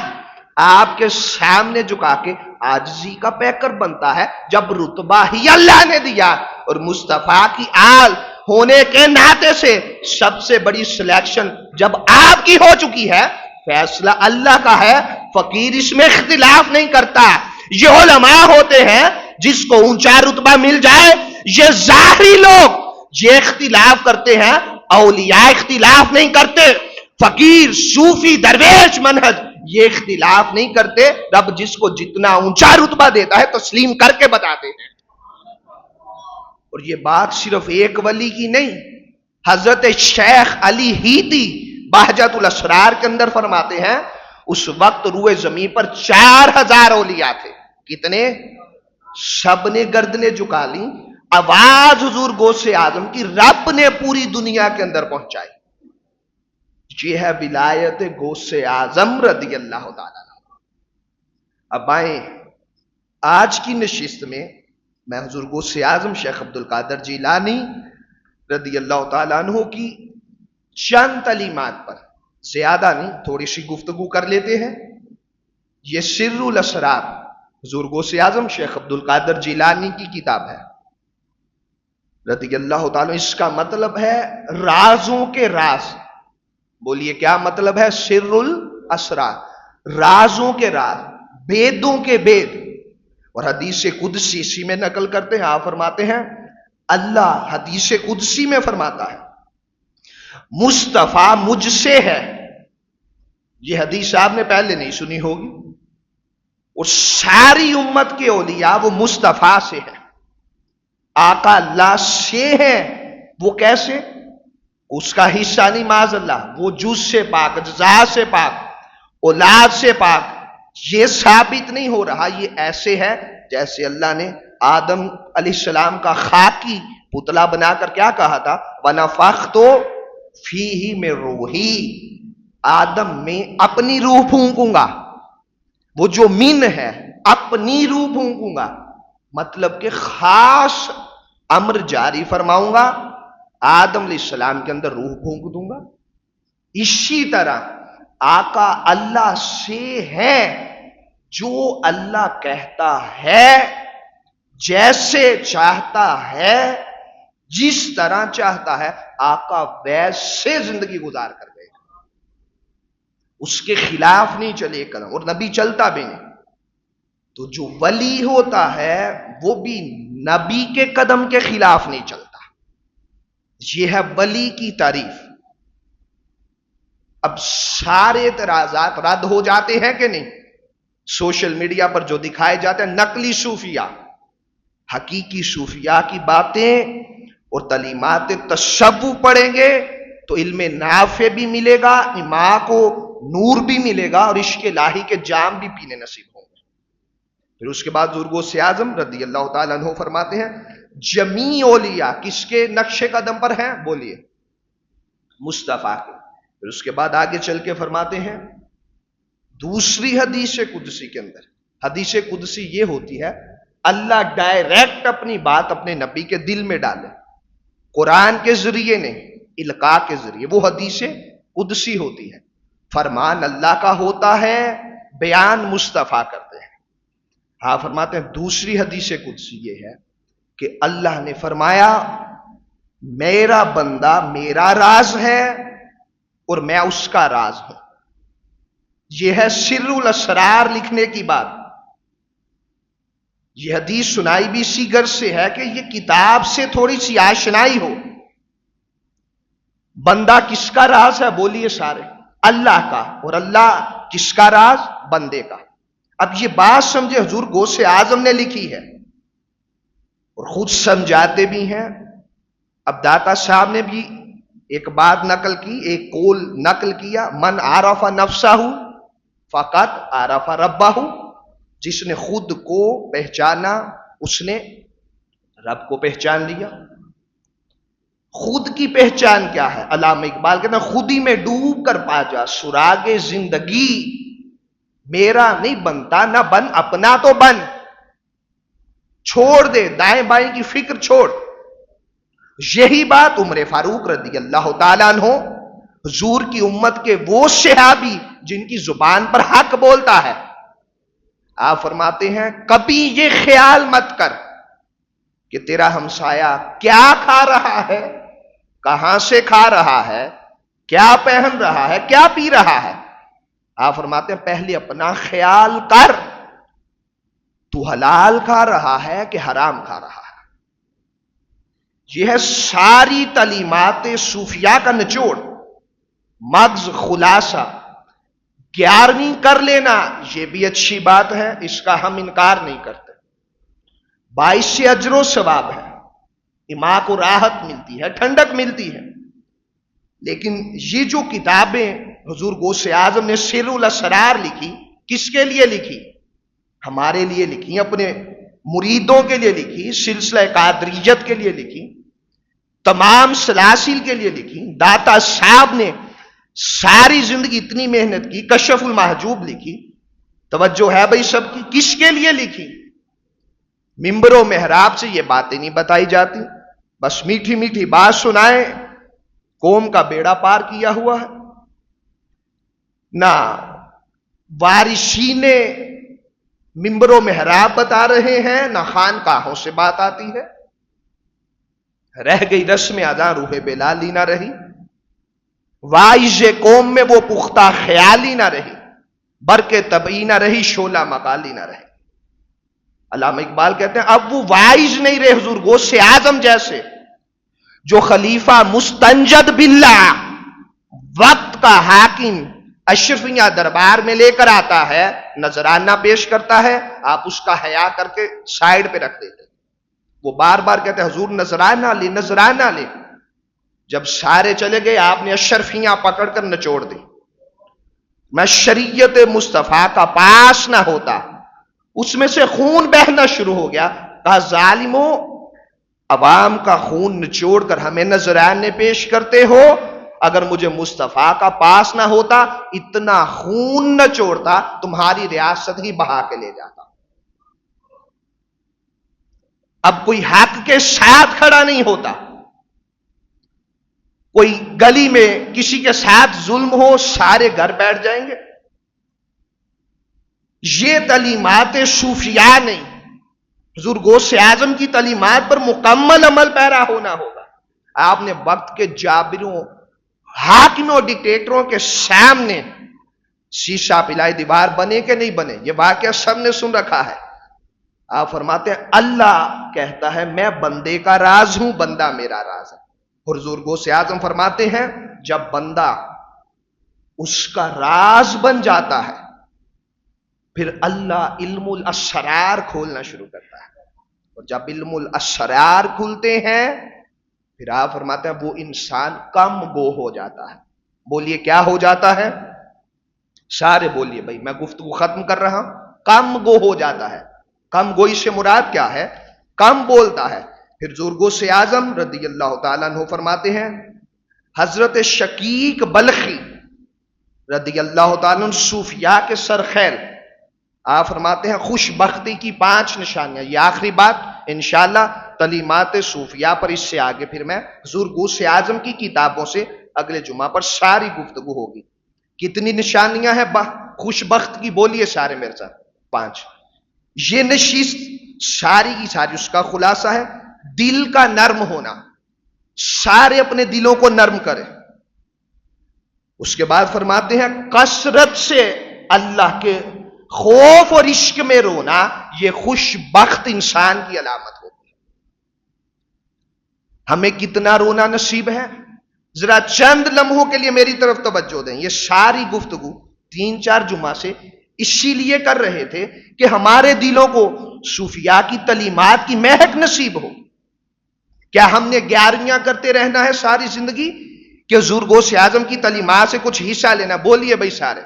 آپ کے سامنے جھکا کے عاجزی کا پیکر بنتا ہے۔ جب رتبہ ہی اللہ نے دیا، اور مصطفیٰ کی آل ہونے کے ناطے سے سب سے بڑی سلیکشن جب آپ کی ہو چکی ہے، فیصلہ اللہ کا ہے، فقیر اس میں اختلاف نہیں کرتا۔ یہ علماء ہوتے ہیں جس کو اونچا رتبہ مل جائے، یہ ظاہری لوگ یہ اختلاف کرتے ہیں، اولیاء اختلاف نہیں کرتے، فقیر صوفی درویش منہج یہ اختلاف نہیں کرتے۔ رب جس کو جتنا اونچا رتبہ دیتا ہے تسلیم کر کے بتاتے ہیں۔ اور یہ بات صرف ایک ولی کی نہیں، حضرت شیخ علی ہیتی بہجت الاسرار کے اندر فرماتے ہیں اس وقت روئے زمین پر 4000 اولیاء تھے۔ کتنے؟ سب نے گردنیں جھکا لی، آواز حضور غوث اعظم کی رب نے پوری دنیا کے اندر پہنچائی۔ یہ ہے ولایت غوث اعظم رضی اللہ تعالیٰ عنہ۔ اب آئیں آج کی نشست میں میں حضور غوث اعظم شیخ عبد القادر جیلانی رضی اللہ تعالیٰ عنہ کی چند تعلیمات پر زیادہ نہیں تھوڑی سی گفتگو کر لیتے ہیں. یہ سر الاسرار حضور غوث اعظم شیخ عبد القادر جیلانی کی کتاب ہے رضی اللہ تعالیٰ. اس کا مطلب ہے رازوں کے راز. بولیے کیا مطلب ہے؟ سر الاسرار، رازوں کے راز، بیدوں کے بید. اور حدیث قدسی اسی میں نقل کرتے ہیں. آپ فرماتے ہیں اللہ حدیث قدسی میں فرماتا ہے مصطفیٰ مجھ سے ہے. یہ حدیث آپ نے پہلے نہیں سنی ہوگی. اور ساری امت کے اولیاء وہ مصطفیٰ سے ہے، آقا اللہ سے ہے. وہ کیسے؟ اس کا حصہ نہیں معاذ اللہ، وہ جز سے پاک، اجزاء سے پاک، اولاد سے پاک. یہ ثابت نہیں ہو رہا. یہ ایسے ہے جیسے اللہ نے آدم علیہ السلام کا خاکی پتلا بنا کر کیا کہا تھا؟ وَنَفَخْتُ فِيهِ مِن رُوحِي، آدم میں اپنی روح پھونکوں گا. وہ جو من ہے اپنی روح پھونکوں گا، مطلب کہ خاص امر جاری فرماؤں گا، آدم علیہ السلام کے اندر روح پھونک دوں گا. اسی طرح آقا اللہ سے ہے، جو اللہ کہتا ہے، جیسے چاہتا ہے، جس طرح چاہتا ہے، آقا ویسے زندگی گزار کر گئے. اس کے خلاف نہیں چلے ایک قدم، اور نبی چلتا بھی نہیں. تو جو ولی ہوتا ہے وہ بھی نبی کے قدم کے خلاف نہیں چلتا. یہ ہے ولی کی تعریف. اب سارے اعتراضات رد ہو جاتے ہیں کہ نہیں؟ سوشل میڈیا پر جو دکھائے جاتے ہیں نقلی صوفیہ، حقیقی صوفیہ کی باتیں اور تعلیمات تصوف پڑھیں گے تو علم نافع بھی ملے گا، ایمان کو نور بھی ملے گا، اور عشق الہی کے جام بھی پینے نصیب ہوں گے. پھر اس کے بعد حضور غوث اعظم رضی اللہ تعالیٰ عنہ فرماتے ہیں جمیع اولیاء کس کے نقش قدم پر ہیں؟ بولیے مصطفیٰ کے. پھر اس کے بعد آگے چل کے فرماتے ہیں دوسری حدیث قدسی کے اندر، حدیث قدسی یہ ہوتی ہے اللہ ڈائریکٹ اپنی بات اپنے نبی کے دل میں ڈالے، قرآن کے ذریعے نہیں، القاء کے ذریعے. وہ حدیث قدسی ہوتی ہے. فرمان اللہ کا ہوتا ہے، بیان مصطفیٰ کرتے ہیں. ہاں فرماتے ہیں دوسری حدیث قدسی یہ ہے کہ اللہ نے فرمایا میرا بندہ میرا راز ہے اور میں اس کا راز ہوں. یہ ہے سر الاسرار لکھنے کی بات. یہ حدیث سنائی بھی اسی غرض سے ہے کہ یہ کتاب سے تھوڑی سی آشنائی ہو. بندہ کس کا راز ہے؟ بولیے سارے اللہ کا. اور اللہ کس کا راز؟ بندے کا. اب یہ بات سمجھے حضور غوث اعظم نے لکھی ہے اور خود سمجھاتے بھی ہیں. اب داتا صاحب نے بھی ایک بات نقل کی، ایک قول نقل کیا، من عرف نفسہ فقط عرف ربہ. جس نے خود کو پہچانا اس نے رب کو پہچان لیا. خود کی پہچان کیا ہے؟ علامہ اقبال کہتے ہیں خود ہی میں ڈوب کر پا جا سراغ زندگی، میرا نہیں بنتا نہ بن اپنا تو بن. چھوڑ دے دائیں بائیں کی فکر چھوڑ. یہی بات عمر فاروق رضی اللہ تعالیٰ عنہ، حضور کی امت کے وہ صحابی جن کی زبان پر حق بولتا ہے، آپ فرماتے ہیں کبھی یہ خیال مت کر کہ تیرا ہمسایہ کیا کھا رہا ہے، کہاں سے کھا رہا ہے، کیا پہن رہا ہے، کیا پی رہا ہے. آپ فرماتے ہیں پہلے اپنا خیال کر، تو حلال کھا رہا ہے کہ حرام کھا رہا ہے. یہ ہے ساری تعلیمات صوفیاء کا نچوڑ، مغز خلاصہ. 11ویں کر لینا یہ بھی اچھی بات ہے، اس کا ہم انکار نہیں کرتے. 22 اجر و ثواب ہے، ایمان کو راحت ملتی ہے، ٹھنڈک ملتی ہے. لیکن یہ جو کتابیں حضور غوث اعظم نے سر الاسرار لکھی، کس کے لیے لکھی؟ ہمارے لیے لکھی، اپنے مریدوں کے لیے لکھی، سلسلہ قادریت کے لیے لکھی، تمام سلاسل کے لیے لکھی. داتا صاحب نے ساری زندگی اتنی محنت کی، کشف المحجوب لکھی. توجہ ہے بھائی سب کی؟ کس کے لیے لکھی؟ منبر و محراب سے یہ باتیں نہیں بتائی جاتی، بس میٹھی میٹھی بات سنائیں، قوم کا بیڑا پار کیا ہوا ہے۔ نہ وارثین منبر و محراب بتا رہے ہیں، نہ خانقاہوں سے بات آتی ہے۔ رہ گئی رسم ادا روح بلالی نہ رہی، وائز قوم میں وہ پختہ خیالی نہ رہی، برق طبعی نہ رہی، شعلہ مقالی نہ رہی۔ علامہ اقبال کہتے ہیں اب وہ وائز نہیں رہے حضور غوث اعظم جیسے، جو خلیفہ مستنجد باللہ وقت کا حاکم اشرفیہ دربار میں لے کر آتا ہے، نذرانہ پیش کرتا ہے، آپ اس کا حیا کر کے سائیڈ پہ رکھ دیتے۔ وہ بار بار کہتے ہیں حضور نذرانہ لے، نذرانہ لے۔ جب سارے چلے گئے آپ نے اشرفیاں پکڑ کر نچوڑ دی۔ میں شریعت مصطفیٰ کا پاس نہ ہوتا، اس میں سے خون بہنا شروع ہو گیا۔ کہا ظالموں، عوام کا خون نچوڑ کر ہمیں نذرانے پیش کرتے ہو، اگر مجھے مصطفیٰ کا پاس نہ ہوتا اتنا خون نہ چھوڑتا، تمہاری ریاست ہی بہا کے لے جاتا۔ اب کوئی حق کے ساتھ کھڑا نہیں ہوتا، کوئی گلی میں کسی کے ساتھ ظلم ہو سارے گھر بیٹھ جائیں گے۔ یہ تعلیمات صوفیاء نہیں، حضور غوث اعظم کی تعلیمات پر مکمل عمل پیرا ہونا ہوگا۔ آپ نے وقت کے جابروں، حاکموں، ڈکٹیٹروں کے سامنے شیشہ پلائی دیوار بنے کہ نہیں بنے، یہ واقعہ سب نے سن رکھا ہے۔ آپ فرماتے ہیں اللہ کہتا ہے میں بندے کا راز ہوں، بندہ میرا راز ہے۔ حضور غوث اعظم فرماتے ہیں جب بندہ اس کا راز بن جاتا ہے پھر اللہ علم الاسرار کھولنا شروع کرتا ہے، اور جب علم الاسرار کھلتے ہیں پھر آپ فرماتے ہیں وہ انسان کم گو ہو جاتا ہے۔ بولیے کیا ہو جاتا ہے؟ سارے بولیے بھائی، میں گفتگو ختم کر رہا ہوں۔ کم گو ہو جاتا ہے۔ کم گوئی سے مراد کیا ہے؟ کم بولتا ہے۔ پھر حضور غوث اعظم رضی اللہ تعالیٰ عنہ فرماتے ہیں حضرت شقیق بلخی رضی اللہ تعالیٰ عنہ صوفیاء کے سرخیل، آپ فرماتے ہیں خوش بختی کی 5 نشانیاں۔ یہ آخری بات انشاءاللہ تعلیمات صوفیاء پر، اس سے آگے پھر میں حضور غوث اعظم کی کتابوں سے اگلے جمعہ پر ساری گفتگو ہوگی۔ کتنی نشانیاں ہیں خوش بخت کی؟ بولیے سارے میرے ساتھ، 5۔ یہ نشست ساری کی ساری اس کا خلاصہ ہے دل کا نرم ہونا، سارے اپنے دلوں کو نرم کریں۔ اس کے بعد فرماتے ہیں کثرت سے اللہ کے خوف اور عشق میں رونا، یہ خوش بخت انسان کی علامت ہوتی ہے۔ ہمیں کتنا رونا نصیب ہے؟ ذرا چند لمحوں کے لیے میری طرف توجہ دیں۔ یہ ساری گفتگو 3-4 جمعہ سے اسی لیے کر رہے تھے کہ ہمارے دلوں کو صوفیاء کی تعلیمات کی مہک نصیب ہو۔ کیا ہم نے 11ویاں کرتے رہنا ہے ساری زندگی کہ حضور غوث اعظم کی تعلیمات سے کچھ حصہ لینا؟ بولیے بھائی سارے،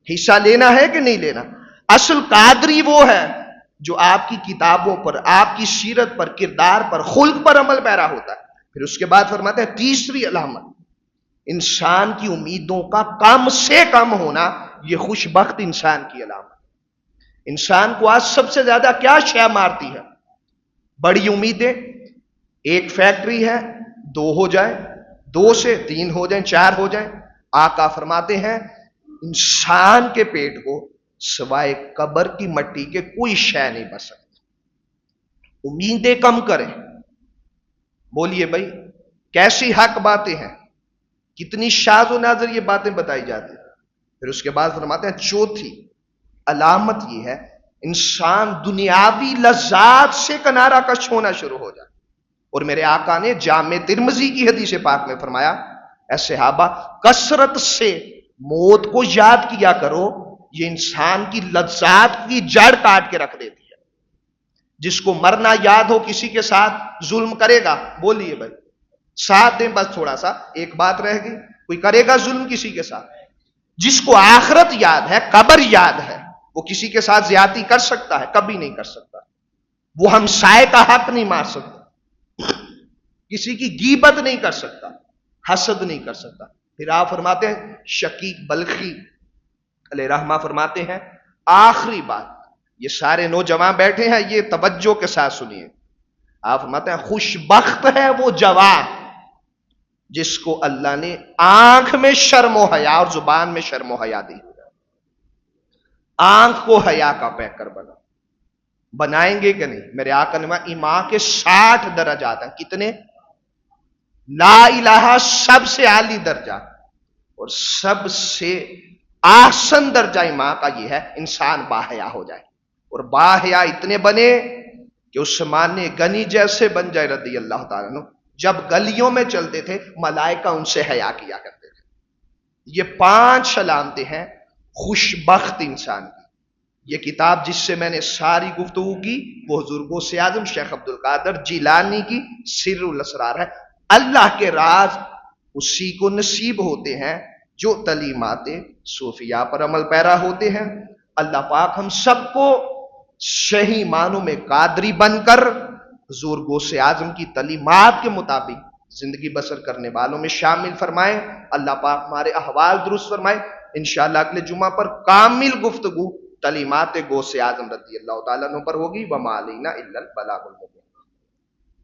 حصہ لینا ہے کہ نہیں لینا؟ اصل قادری وہ ہے جو آپ کی کتابوں پر، آپ کی سیرت پر، کردار پر، خلق پر عمل پیرا ہوتا ہے۔ پھر اس کے بعد فرماتے ہیں تیسری علامت انسان کی امیدوں کا کم سے کم ہونا، یہ خوش بخت انسان کی علامت۔ انسان کو آج سب سے زیادہ کیا شے مارتی ہے؟ بڑی امیدیں۔ ایک فیکٹری ہے، 2 ہو جائیں، 2 سے 3 ہو جائیں، 4 ہو جائیں۔ آقا فرماتے ہیں انسان کے پیٹ کو سوائے قبر کی مٹی کے کوئی شے نہیں بچ سکتی۔ امیدیں کم کریں۔ بولیے بھائی کیسی حق باتیں ہیں، کتنی شاذ و نادر یہ باتیں بتائی جاتی ہیں۔ پھر اس کے بعد فرماتے ہیں چوتھی علامت یہ ہے انسان دنیاوی لذات سے کنارہ کش ہونا شروع ہو جائے۔ اور میرے آقا نے جامع ترمذی کی حدیث پاک میں فرمایا اے صحابہ کثرت سے موت کو یاد کیا کرو، یہ انسان کی لذات کی جڑ کاٹ کے رکھ دیتی ہے۔ جس کو مرنا یاد ہو کسی کے ساتھ ظلم کرے گا؟ بولیے بھائی ساتھ دیں، بس تھوڑا سا ایک بات رہ گئی، کوئی کرے گا ظلم کسی کے ساتھ؟ جس کو آخرت یاد ہے، قبر یاد ہے، وہ کسی کے ساتھ زیادتی کر سکتا ہے؟ کبھی نہیں کر سکتا۔ وہ ہمسائے کا حق نہیں مار سکتا، کسی کی غیبت نہیں کر سکتا، حسد نہیں کر سکتا۔ پھر آپ فرماتے ہیں شقیق بلخی علیہ رحمہ فرماتے ہیں آخری بات یہ سارے نوجوان بیٹھے ہیں، یہ توجہ کے ساتھ سنیے. آپ فرماتے ہیں خوش بخت ہے وہ جوان جس کو اللہ نے آنکھ میں شرم و حیا اور زبان میں شرم و حیا دی. آنکھ کو حیا کا پیکر بنائیں گے کہ نہیں؟ میرے آقا نے ایمان کے 60 درجات ہیں. کتنے؟ لا الہ سب سے اعلی درجہ اور سب سے احسن درجہ ایمان کا یہ ہے انسان باحیا ہو جائے. اور باحیا اتنے بنے کہ عثمان غنی جیسے بن جائے رضی اللہ تعالیٰ عنہ. جب گلیوں میں چلتے تھے ملائکہ ان سے حیا کیا کرتے تھے. یہ 5 علامتیں ہیں خوش بخت انسان کی. یہ کتاب جس سے میں نے ساری گفتگو کی وہ حضور غوث اعظم شیخ عبد القادر جیلانی کی سر الاسرار ہے. اللہ کے راز اسی کو نصیب ہوتے ہیں جو تعلیمات صوفیاء پر عمل پیرا ہوتے ہیں. اللہ پاک ہم سب کو صحیح معنوں میں قادری بن کر حضور غوث اعظم کی تعلیمات کے مطابق زندگی بسر کرنے والوں میں شامل فرمائے. اللہ پاک ہمارے احوال درست فرمائے. انشاءاللہ اگلے جمعہ پر کامل گفتگو تعلیمات غوث اعظم رضی اللہ تعالیٰ عنہ پر ہوگی. وما علینا الا البلاغ المبین.